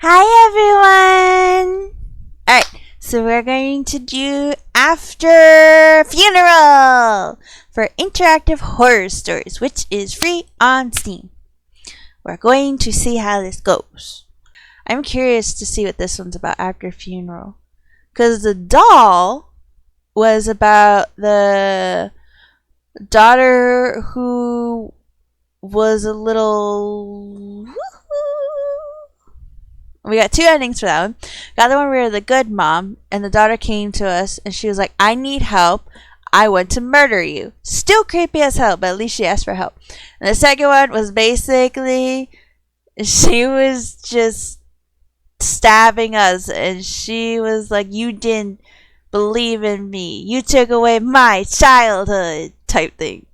Hi everyone! Alright, so we're going to do After Funeral for interactive horror stories, which is free on Steam. We're going to see how this goes. I'm curious to see what this one's about, After Funeral. Because the doll was about the daughter who was a little... We got two endings for that one. Got the one where the good mom and the daughter came to us and she was like, I need help. I want to murder you. Still creepy as hell, but at least she asked for help. And the second one was basically she was just stabbing us and she was like, you didn't believe in me. You took away my childhood type thing.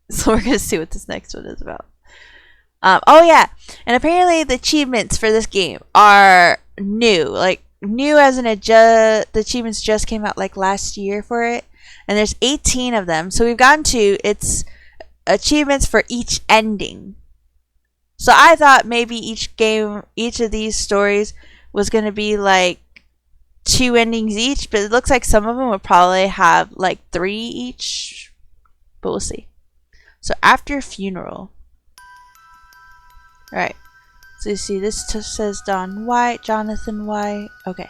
So we're going to see what this next one is about. Oh yeah, and apparently the achievements for this game are new. Like, new as in the achievements just came out like last year for it. And there's 18 of them. So we've gotten to, it's achievements for each ending. So I thought maybe each of these stories was going to be like 2 endings each. But it looks like some of them would probably have like 3 each. But we'll see. So After Funeral. Alright, so you see this says Jonathan White. Okay.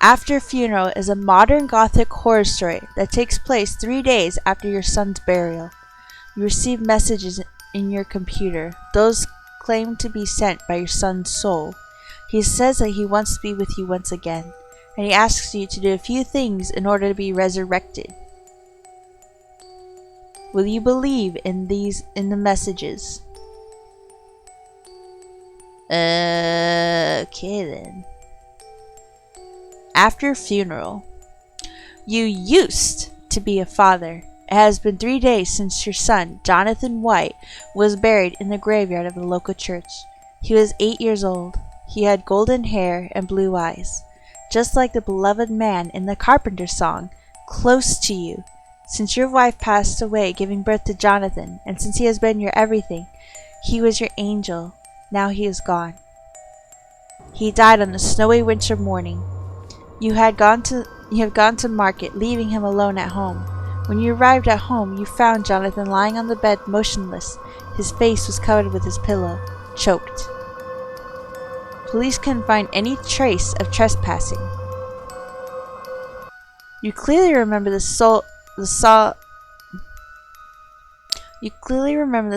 After Funeral is a modern gothic horror story that takes place 3 days after your son's burial. You receive messages in your computer. Those claim to be sent by your son's soul. He says that he wants to be with you once again, and he asks you to do a few things in order to be resurrected. Will you believe in the messages? Okay then. After Funeral. You used to be a father. It has been 3 days since your son, Jonathan White, was buried in the graveyard of the local church. He was 8 years old. He had golden hair and blue eyes, just like the beloved man in the Carpenter song, Close to You. Since your wife passed away giving birth to Jonathan, and since he has been your everything, he was your angel. Now he is gone. He died on a snowy winter morning. You have gone to market, leaving him alone at home. When you arrived at home, you found Jonathan lying on the bed motionless. His face was covered with his pillow, choked. Police couldn't find any trace of trespassing. You clearly remember the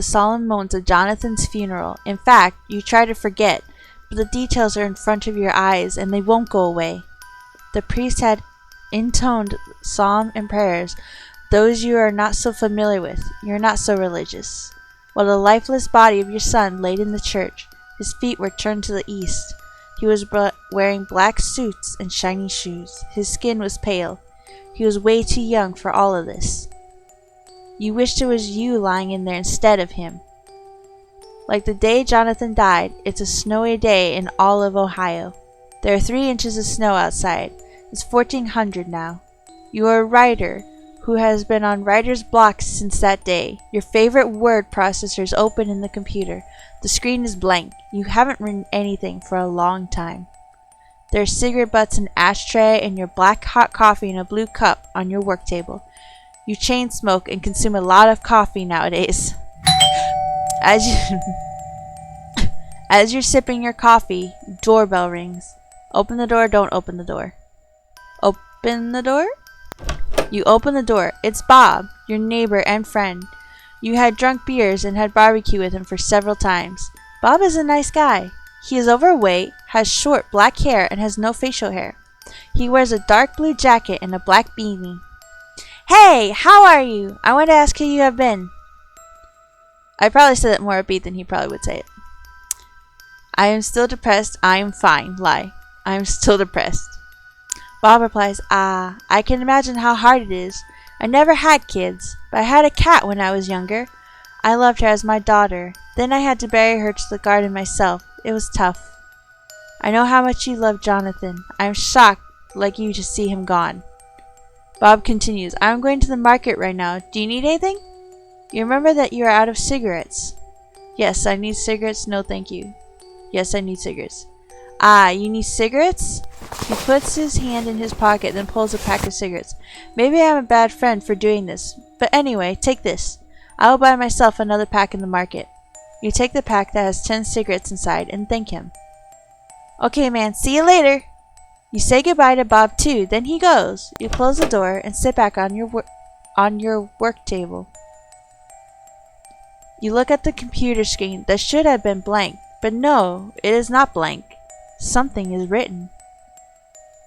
solemn moments of Jonathan's funeral. In fact, you try to forget, but the details are in front of your eyes and they won't go away. The priest had intoned psalms and prayers, those you are not so familiar with. You're not so religious. While the lifeless body of your son laid in the church, his feet were turned to the east. He was wearing black suits and shiny shoes. His skin was pale. He was way too young for all of this. You wished it was you lying in there instead of him. Like the day Jonathan died, it's a snowy day in all of Ohio. There are 3 inches of snow outside. It's 1400 now. You are a writer who has been on writer's block since that day. Your favorite word processor is open in the computer. The screen is blank. You haven't written anything for a long time. There are cigarette butts, an ashtray, and your black hot coffee in a blue cup on your work table. You chain smoke and consume a lot of coffee nowadays. As you're sipping your coffee, doorbell rings. Open the door, don't open the door. Open the door? You open the door. It's Bob, your neighbor and friend. You had drunk beers and had barbecue with him for several times. Bob is a nice guy. He is overweight, has short black hair, and has no facial hair. He wears a dark blue jacket and a black beanie. Hey, how are you? I want to ask how you have been. I probably said it more upbeat than he probably would say it. I am still depressed. I am fine. Lie. I am still depressed. Bob replies, I can imagine how hard it is. I never had kids, but I had a cat when I was younger. I loved her as my daughter. Then I had to bury her to the garden myself. It was tough. I know how much you love Jonathan. I am shocked, like you, to see him gone. Bob continues, I'm going to the market right now. Do you need anything? You remember that you are out of cigarettes. Yes, I need cigarettes. No, thank you. Yes, I need cigarettes. Ah, you need cigarettes? He puts his hand in his pocket, then pulls a pack of cigarettes. Maybe I'm a bad friend for doing this. But anyway, take this. I will buy myself another pack in the market. You take the pack that has 10 cigarettes inside and thank him. Okay, man, see you later. You say goodbye to Bob too, then he goes. You close the door and sit back on your work table. You look at the computer screen that should have been blank, but no, it is not blank. Something is written.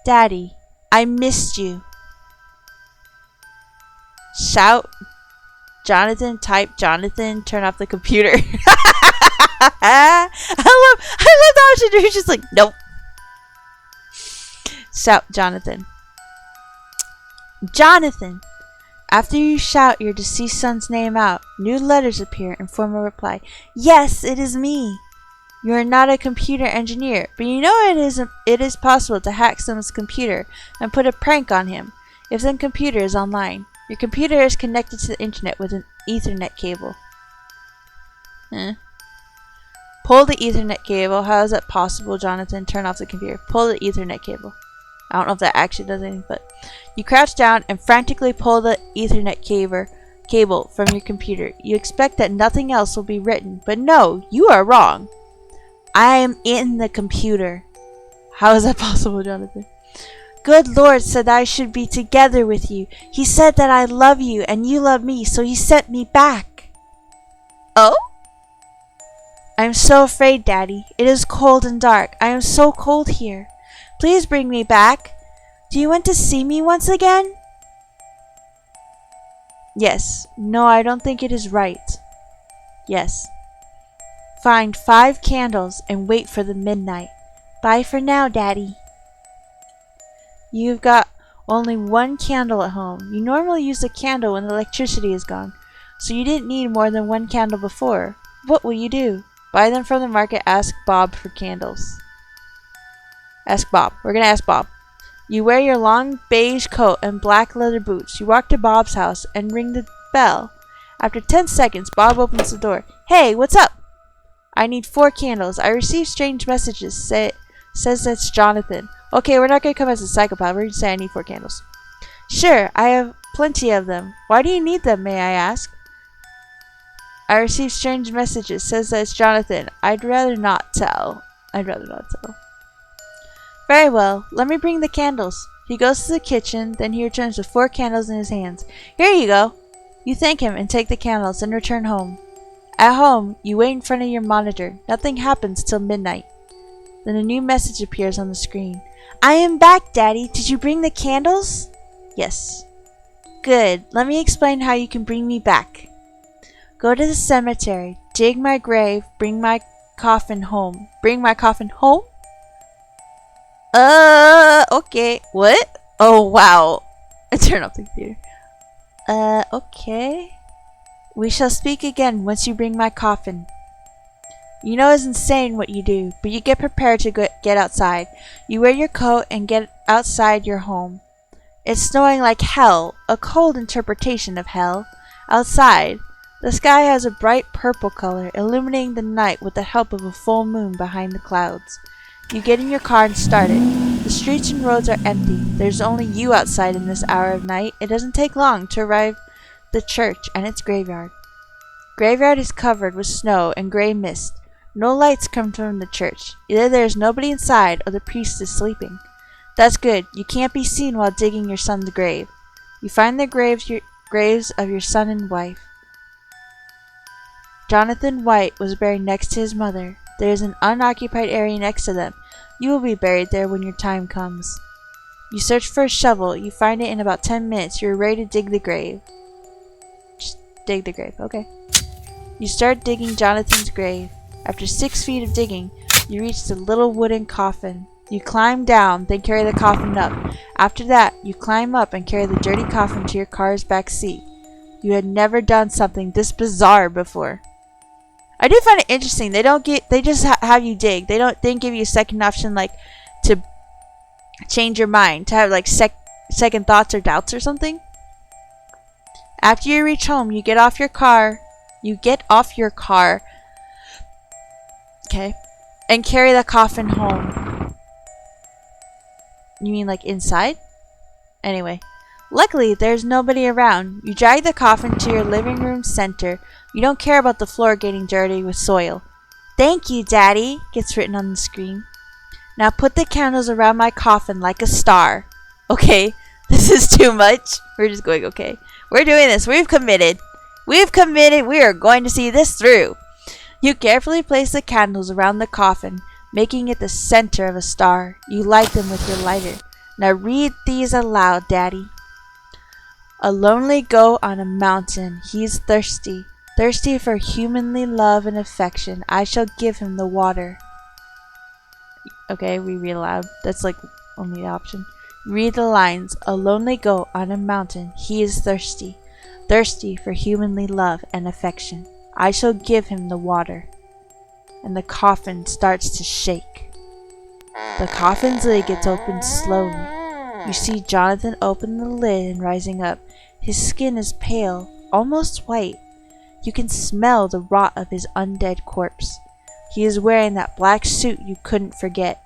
Daddy, I missed you. Shout. Jonathan, type Jonathan, turn off the computer. I love how she's just like, nope. Shout Jonathan. Jonathan! After you shout your deceased son's name out, new letters appear and form a reply. Yes, it is me. You are not a computer engineer, but you know it is possible to hack someone's computer and put a prank on him if the computer is online. Your computer is connected to the internet with an Ethernet cable. Pull the Ethernet cable. How is that possible, Jonathan? Turn off the computer. Pull the Ethernet cable. I don't know if that actually does anything, but you crouch down and frantically pull the Ethernet cable from your computer. You expect that nothing else will be written, but no, you are wrong. I am in the computer. How is that possible, Jonathan? Good Lord said I should be together with you. He said that I love you and you love me, so he sent me back. Oh? I am so afraid, Daddy. It is cold and dark. I am so cold here. Please bring me back. Do you want to see me once again? Yes. No, I don't think it is right. Yes. Find 5 candles and wait for the midnight. Bye for now, Daddy. You've got only 1 candle at home. You normally use a candle when the electricity is gone, so you didn't need more than 1 candle before. What will you do? Buy them from the market. Ask Bob for candles. Ask Bob. We're gonna ask Bob. You wear your long beige coat and black leather boots. You walk to Bob's house and ring the bell. After 10 seconds, Bob opens the door. Hey, what's up? I need 4 candles. I received strange messages. Says that's Jonathan. Okay, we're not going to come as a psychopath. We're going to say I need 4 candles. Sure, I have plenty of them. Why do you need them, may I ask? I received strange messages. Says that it's Jonathan. I'd rather not tell. Very well. Let me bring the candles. He goes to the kitchen. Then he returns with 4 candles in his hands. Here you go. You thank him and take the candles and return home. At home, you wait in front of your monitor. Nothing happens till midnight. Then a new message appears on the screen. I am back, Daddy. Did you bring the candles? Yes. Good. Let me explain how you can bring me back. Go to the cemetery. Dig my grave. Bring my coffin home. Bring my coffin home? Okay. What? Oh, wow. I turned off the computer. Okay. We shall speak again once you bring my coffin. You know it's insane what you do, but you get prepared to get outside. You wear your coat and get outside your home. It's snowing like hell, a cold interpretation of hell. Outside, the sky has a bright purple color, illuminating the night with the help of a full moon behind the clouds. You get in your car and start it. The streets and roads are empty. There's only you outside in this hour of night. It doesn't take long to arrive the church and its graveyard. Graveyard is covered with snow and gray mist. No lights come from the church. Either there is nobody inside or the priest is sleeping. That's good. You can't be seen while digging your son's grave. You find the graves of your son and wife. Jonathan White was buried next to his mother. There is an unoccupied area next to them. You will be buried there when your time comes. You search for a shovel. You find it in about 10 minutes. You are ready to dig the grave. Just dig the grave. Okay. You start digging Jonathan's grave. After 6 feet of digging, you reach the little wooden coffin. You climb down, then carry the coffin up. After that, you climb up and carry the dirty coffin to your car's back seat. You had never done something this bizarre before. I do find it interesting. They just have you dig. They didn't give you a second option, like to change your mind, to have like second thoughts or doubts or something. After you reach home, you get off your car. Okay, and carry the coffin home. You mean like inside? Anyway. Luckily, there's nobody around. You drag the coffin to your living room center. You don't care about the floor getting dirty with soil. Thank you, Daddy, gets written on the screen. Now put the candles around my coffin like a star. Okay, this is too much. We're just going, okay. We're doing this. We've committed. We've committed. We are going to see this through. You carefully place the candles around the coffin, making it the center of a star. You light them with your lighter. Now read these aloud, Daddy. A lonely goat on a mountain. He's thirsty. Thirsty for humanly love and affection. I shall give him the water. Okay, we read aloud. That's like only option. Read the lines. A lonely goat on a mountain. He is thirsty. Thirsty for humanly love and affection. I shall give him the water. And the coffin starts to shake. The coffin's lid gets opened slowly. You see Jonathan open the lid and rising up. His skin is pale, almost white. You can smell the rot of his undead corpse. He is wearing that black suit you couldn't forget.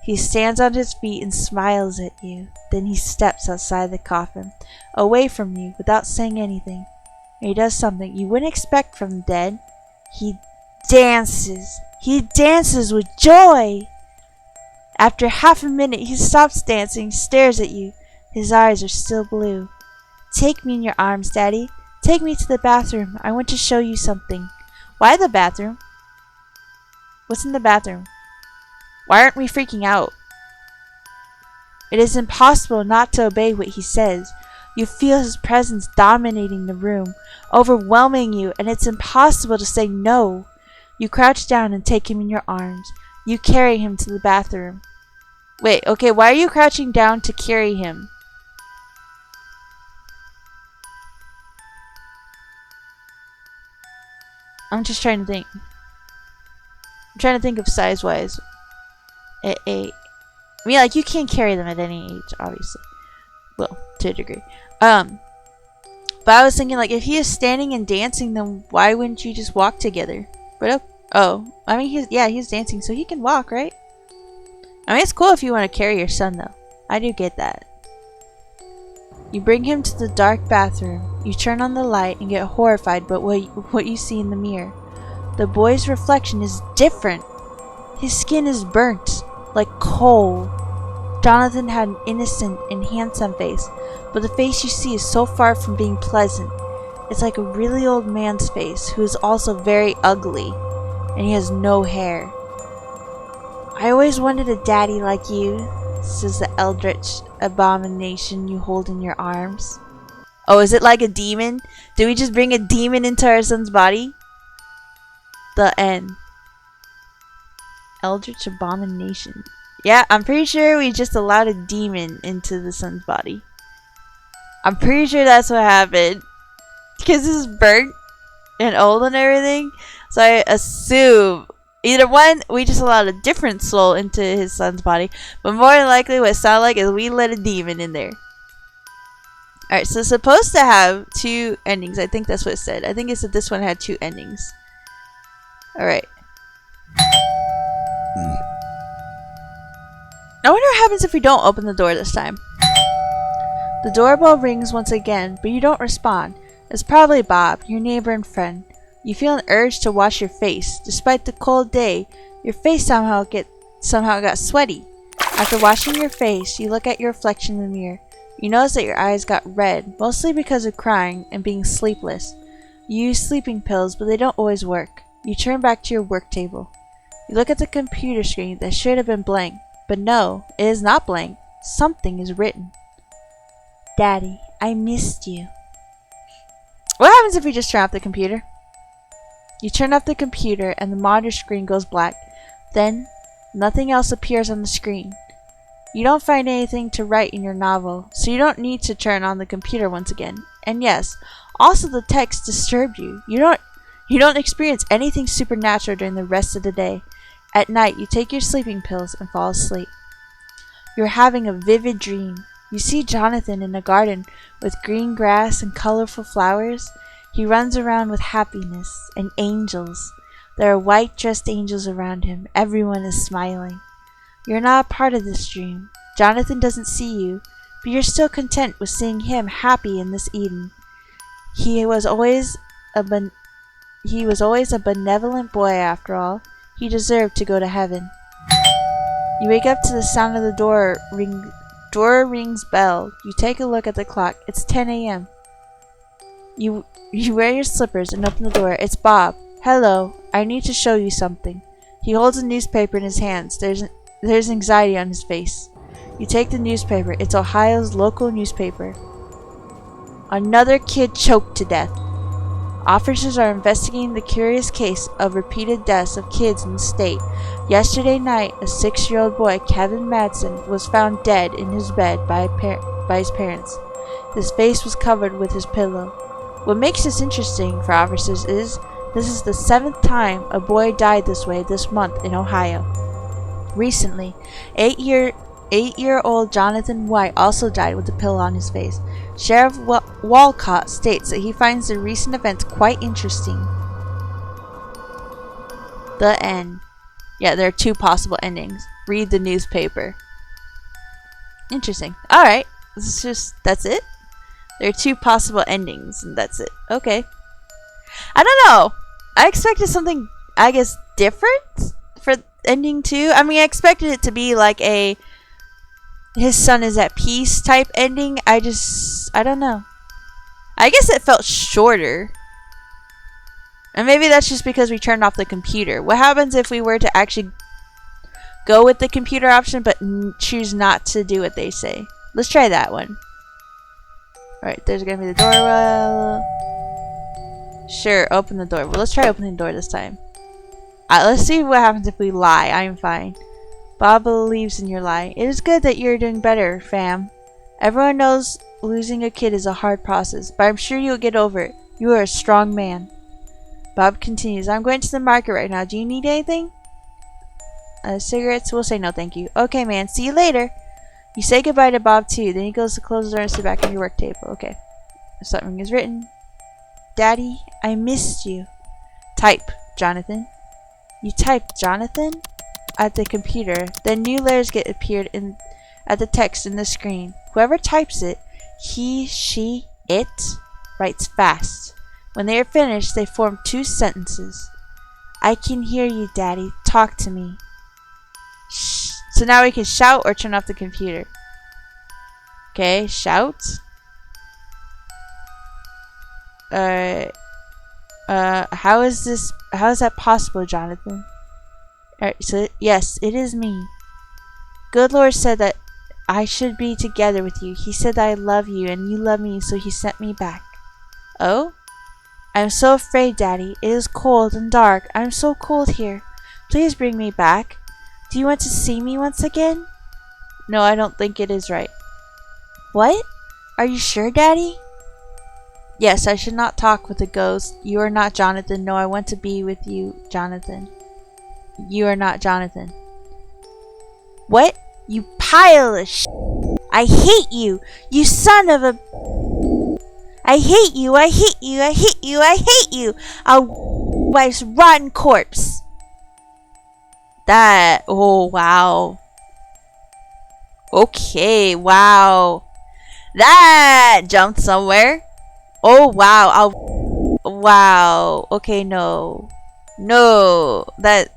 He stands on his feet and smiles at you. Then he steps outside the coffin, away from you without saying anything. And he does something you wouldn't expect from the dead. He dances. He dances with joy. After half a minute, he stops dancing, stares at you. His eyes are still blue. Take me in your arms, Daddy. Take me to the bathroom. I want to show you something. Why the bathroom? What's in the bathroom? Why aren't we freaking out? It is impossible not to obey what he says. You feel his presence dominating the room, overwhelming you, and it's impossible to say no. You crouch down and take him in your arms. You carry him to the bathroom. Wait, okay, why are you crouching down to carry him? I'm just trying to think. I'm trying to think of size-wise. I mean, like, you can't carry them at any age, obviously. Well, to a degree. But I was thinking, like, if he is standing and dancing, then why wouldn't you just walk together? But, oh, I mean, he's dancing, so he can walk, right? I mean, it's cool if you want to carry your son, though. I do get that. You bring him to the dark bathroom. You turn on the light and get horrified by what you see in the mirror. The boy's reflection is different. His skin is burnt, like coal. Jonathan had an innocent and handsome face, but the face you see is so far from being pleasant. It's like a really old man's face who is also very ugly, and he has no hair. I always wanted a daddy like you, says the eldritch abomination you hold in your arms. Oh, is it like a demon? Did we just bring a demon into our son's body? The end. Eldritch abomination. Yeah, I'm pretty sure we just allowed a demon into the son's body. I'm pretty sure that's what happened. Because this is burnt and old and everything. So I assume either one, we just allowed a different soul into his son's body. But more than likely what it sounded like is we let a demon in there. Alright, so it's supposed to have 2 endings. I think that's what it said. I think it said this one had 2 endings. Alright. I wonder what happens if we don't open the door this time. The doorbell rings once again, but you don't respond. It's probably Bob, your neighbor and friend. You feel an urge to wash your face. Despite the cold day, your face somehow got sweaty. After washing your face, you look at your reflection in the mirror. You notice that your eyes got red, mostly because of crying and being sleepless. You use sleeping pills, but they don't always work. You turn back to your work table. You look at the computer screen that should have been blank, but no, it is not blank. Something is written. Daddy, I missed you. What happens if we just turn off the computer? You turn off the computer and the monitor screen goes black. Then, nothing else appears on the screen. You don't find anything to write in your novel, so you don't need to turn on the computer once again. And yes, also the text disturbed you. You don't experience anything supernatural during the rest of the day. At night, you take your sleeping pills and fall asleep. You're having a vivid dream. You see Jonathan in a garden with green grass and colorful flowers. He runs around with happiness and angels. There are white-dressed angels around him. Everyone is smiling. You're not a part of this dream. Jonathan doesn't see you, but you're still content with seeing him happy in this Eden. He was always a benevolent boy after all. He deserved to go to heaven. You wake up to the sound of the door rings bell. You take a look at the clock. It's 10 a.m. You wear your slippers and open the door. It's Bob. Hello. I need to show you something. He holds a newspaper in his hands. There's anxiety on his face. You take the newspaper. It's Ohio's local newspaper. Another kid choked to death. Officers are investigating the curious case of repeated deaths of kids in the state. Yesterday night, a 6-year-old boy, Kevin Madsen, was found dead in his bed by his parents. His face was covered with his pillow. What makes this interesting for officers is this is the 7th time a boy died this way this month in Ohio. Recently, 8-year-old Jonathan White also died with a pillow on his face. Sheriff Walcott states that he finds the recent events quite interesting. The end. Yeah, there are 2 possible endings. Read the newspaper. Interesting. Alright. That's it? There are 2 possible endings, and that's it. Okay. I don't know. I expected something, I guess, different for ending 2. I mean, I expected it to be like a his son is at peace type ending. I don't know. I guess it felt shorter. And maybe that's just because we turned off the computer. What happens if we were to actually go with the computer option but choose not to do what they say? Let's try that one. Alright, there's gonna be the door. Well, sure, open the door. Well, let's try opening the door this time. Let's see what happens if we lie. I'm fine. Bob believes in your lie. It is good that you're doing better, fam. Everyone knows losing a kid is a hard process, but I'm sure you'll get over it. You are a strong man. Bob continues, I'm going to the market right now. Do you need anything? Cigarettes? We'll say no thank you. Okay, man. See you later. You say goodbye to Bob, too. Then he goes to close the door and sit back on your work table. Okay. Something is written. Daddy, I missed you. Type, Jonathan. You typed, Jonathan? At the computer. Then new letters get appeared at the text in the screen. Whoever types it, he, she, it, writes fast. When they are finished, they form 2 sentences. I can hear you, Daddy. Talk to me. Shh. So now we can shout or turn off the computer. Okay, shout. How is that possible, Jonathan? Alright, so yes, it is me. Good Lord said that I should be together with you. He said that I love you and you love me, so he sent me back. Oh? I'm so afraid, Daddy. It is cold and dark. I'm so cold here. Please bring me back. Do you want to see me once again? No, I don't think it is right. What? Are you sure, Daddy? Yes, I should not talk with a ghost. You are not Jonathan. No, I want to be with you, Jonathan. You are not Jonathan. What? You pile of sh**. I hate you! You son of a... I hate you! I hate you! I hate you! I hate you! I'll wife's rotten corpse! That... Oh, wow. Okay, wow. That jumped somewhere. Oh, wow. Wow. Okay, no. No. That...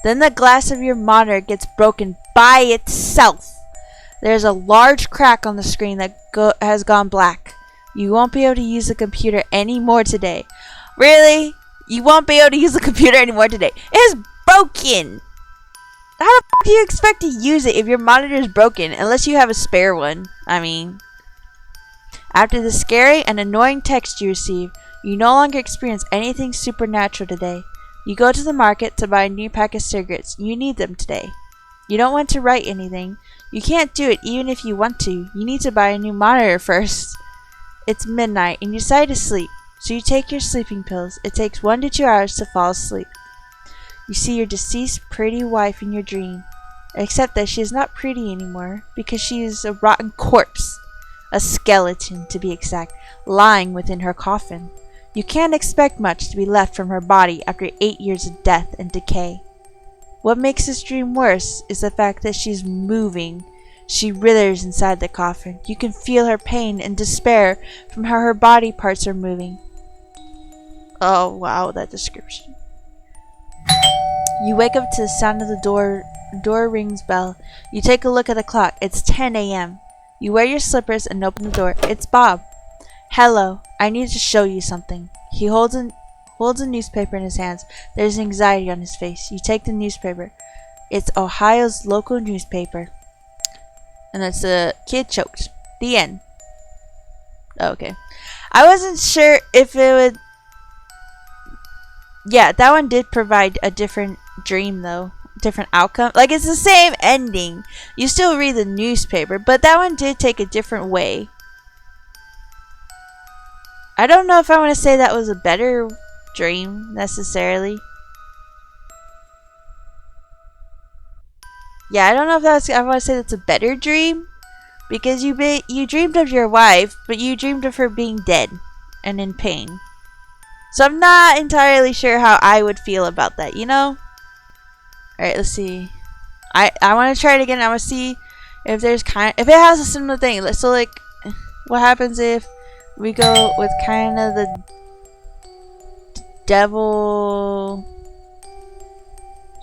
Then the glass of your monitor gets broken by itself. There's a large crack on the screen that has gone black. You won't be able to use the computer anymore today. Really? You won't be able to use the computer anymore today. It is broken. How the f*** do you expect to use it if your monitor is broken? Unless you have a spare one. I mean. After the scary and annoying text you receive, you no longer experience anything supernatural today. You go to the market to buy a new pack of cigarettes. You need them today. You don't want to write anything. You can't do it even if you want to. You need to buy a new monitor first. It's midnight and you decide to sleep. So you take your sleeping pills. It takes 1 to 2 hours to fall asleep. You see your deceased pretty wife in your dream. Except that she is not pretty anymore because she is a rotten corpse. A skeleton, to be exact, lying within her coffin. You can't expect much to be left from her body after 8 years of death and decay. What makes this dream worse is the fact that she's moving. She writhers inside the coffin. You can feel her pain and despair from how her body parts are moving. Oh, wow, that description. You wake up to the sound of the door rings bell. You take a look at the clock. It's 10 a.m. You wear your slippers and open the door. It's Bob. Hello, I need to show you something. He holds a newspaper in his hands. There's anxiety on his face. You take the newspaper. It's Ohio's local newspaper. And that's the kid choked. The end. Oh, okay. I wasn't sure if it would... Yeah, that one did provide a different dream, though. Different outcome. Like, it's the same ending. You still read the newspaper, but that one did take a different way. I don't know if I want to say that was a better dream, necessarily. Yeah, I don't know if that's... I want to say that's a better dream. Because you dreamed of your wife, but you dreamed of her being dead and in pain. So I'm not entirely sure how I would feel about that, you know? Alright, let's see. I want to try it again. I want to see if there's if it has a similar thing. So, like, what happens if we go with kind of the devil...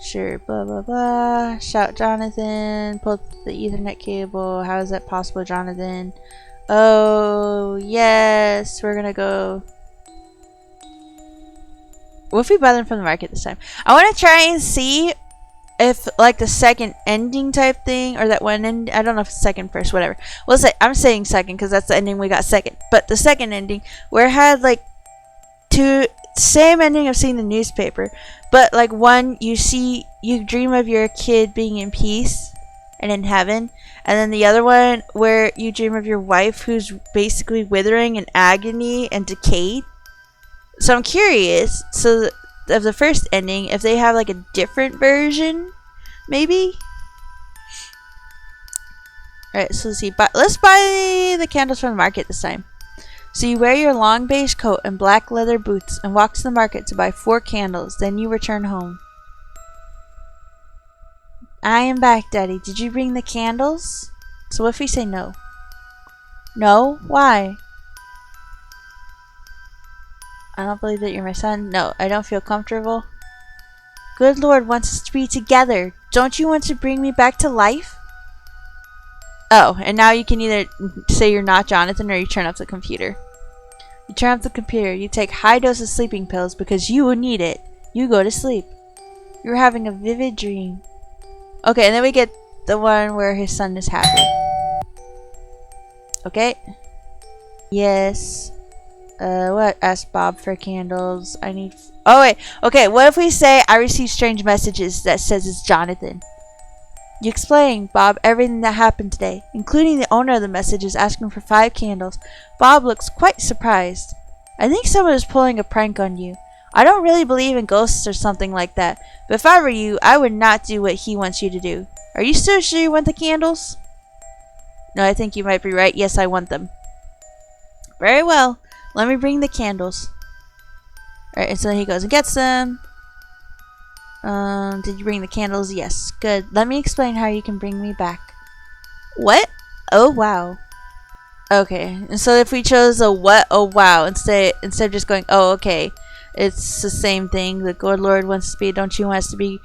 Sure, blah blah blah. Shout Jonathan. Pull the Ethernet cable. How is that possible, Jonathan? Oh, yes. We're gonna go... What if we buy them from the market this time? I want to try and see if, like, the second ending type thing, or that one end. I don't know if it's second, first, whatever. Well, I'm saying second because that's the ending we got second. But the second ending, where it had, like, same ending of seeing the newspaper, but, like, one, you dream of your kid being in peace and in heaven, and then the other one where you dream of your wife who's basically withering in agony and decayed. So I'm curious, so of the first ending, if they have, like, a different version, maybe? Alright, so let's see. Let's buy the candles from the market this time. So you wear your long beige coat and black leather boots and walk to the market to buy 4 candles. Then you return home. I am back, Daddy. Did you bring the candles? So what if we say no? No? Why? I don't believe that you're my son. No, I don't feel comfortable. Good Lord wants us to be together. Don't you want to bring me back to life? Oh, and now you can either say you're not Jonathan or you turn off the computer. You turn off the computer. You take high doses sleeping pills because you will need it. You go to sleep. You're having a vivid dream. Okay, and then we get the one where his son is happy. Okay. Yes. What? Asked Bob for candles. I need... Oh, wait. Okay, what if we say I received strange messages that says it's Jonathan? You explain, Bob, everything that happened today, including the owner of the messages asking for 5 candles. Bob looks quite surprised. I think someone is pulling a prank on you. I don't really believe in ghosts or something like that, but if I were you, I would not do what he wants you to do. Are you still sure you want the candles? No, I think you might be right. Yes, I want them. Very well. Let me bring the candles. Alright, and so he goes and gets them. Did you bring the candles? Yes. Good. Let me explain how you can bring me back. What? Oh, wow. Okay. And so if we chose a what? Oh, wow. Instead of just going, oh, okay. It's the same thing. The good Lord wants us to be, don't you want us to be,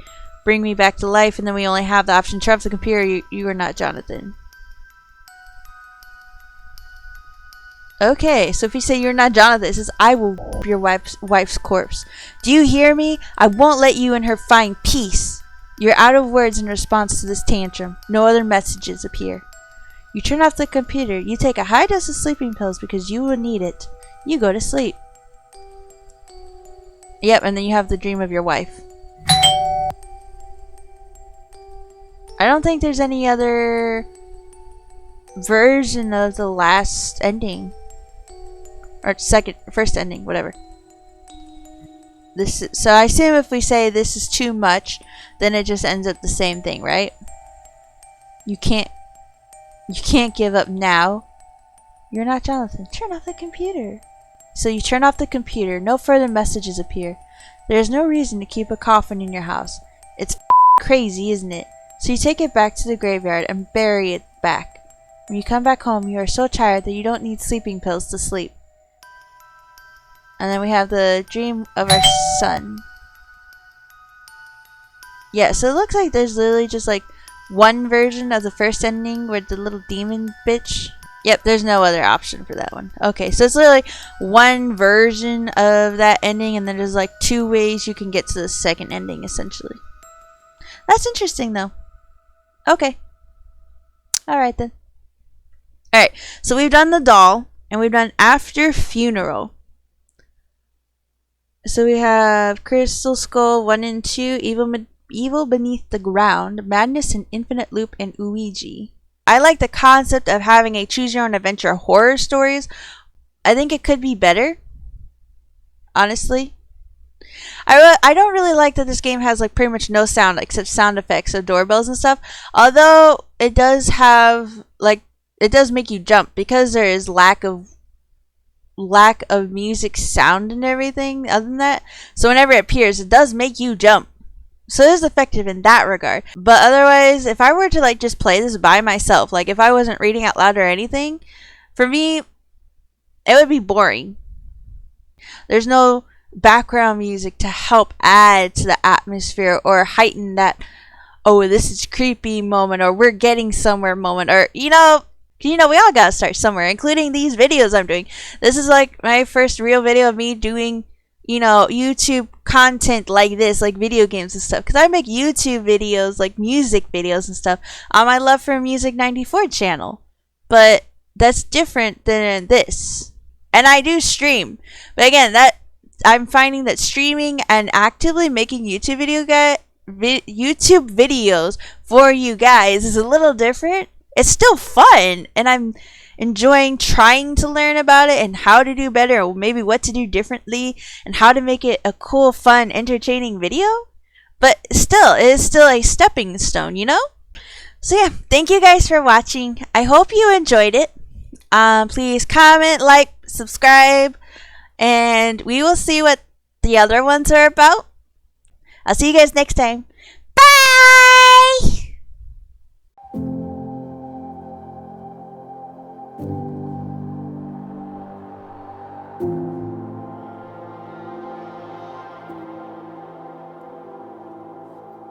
bring me back to life, and then we only have the option, turn off the computer, you are not Jonathan. Okay, so if you say you're not Jonathan, it says, I will whip your wife's corpse. Do you hear me? I won't let you and her find peace. You're out of words in response to this tantrum. No other messages appear. You turn off the computer. You take a high dose of sleeping pills because you will need it. You go to sleep. Yep, and then you have the dream of your wife. I don't think there's any other version of the last ending. Or first ending, whatever. So I assume if we say this is too much, then it just ends up the same thing, right? You can't give up now. You're not Jonathan. Turn off the computer. So you turn off the computer. No further messages appear. There is no reason to keep a coffin in your house. It's Crazy, isn't it? So you take it back to the graveyard and bury it back. When you come back home, you are so tired that you don't need sleeping pills to sleep. And then we have the dream of our son. Yeah, so it looks like there's literally just like one version of the first ending with the little demon bitch. Yep, there's no other option for that one. Okay, so it's literally one version of that ending, and then there's like 2 ways you can get to the second ending, essentially. That's interesting, though. Okay. Alright, then. Alright, so we've done the doll, and we've done after funeral. So we have Crystal Skull 1 and 2, Evil Beneath the Ground, Madness in Infinite Loop, and Ouija. I like the concept of having a choose your own adventure horror stories. I think it could be better, honestly. I don't really like that this game has like pretty much no sound except sound effects of doorbells and stuff. Although it does have like it does make you jump because there is lack of music sound and everything other than that. So whenever it appears, it does make you jump. So it is effective in that regard. But otherwise, if I were to like just play this by myself, like if I wasn't reading out loud or anything, for me, it would be boring. There's no background music to help add to the atmosphere or heighten that, oh, this is creepy moment, or we're getting somewhere moment, or we all gotta start somewhere, including these videos I'm doing. This is like my first real video of me doing YouTube content like this, like video games and stuff, because I make YouTube videos, like music videos and stuff, on my Love for Music 94 channel, but that's different than this. And I do stream, but again, that I'm finding that streaming and actively making YouTube videos for you guys is a little different. It's still fun, and I'm enjoying trying to learn about it and how to do better, or maybe what to do differently and how to make it a cool, fun, entertaining video. But still, it is still a stepping stone, So yeah, thank you guys for watching. I hope you enjoyed it. Please comment, like, subscribe, and we will see what the other ones are about. I'll see you guys next time. Bye!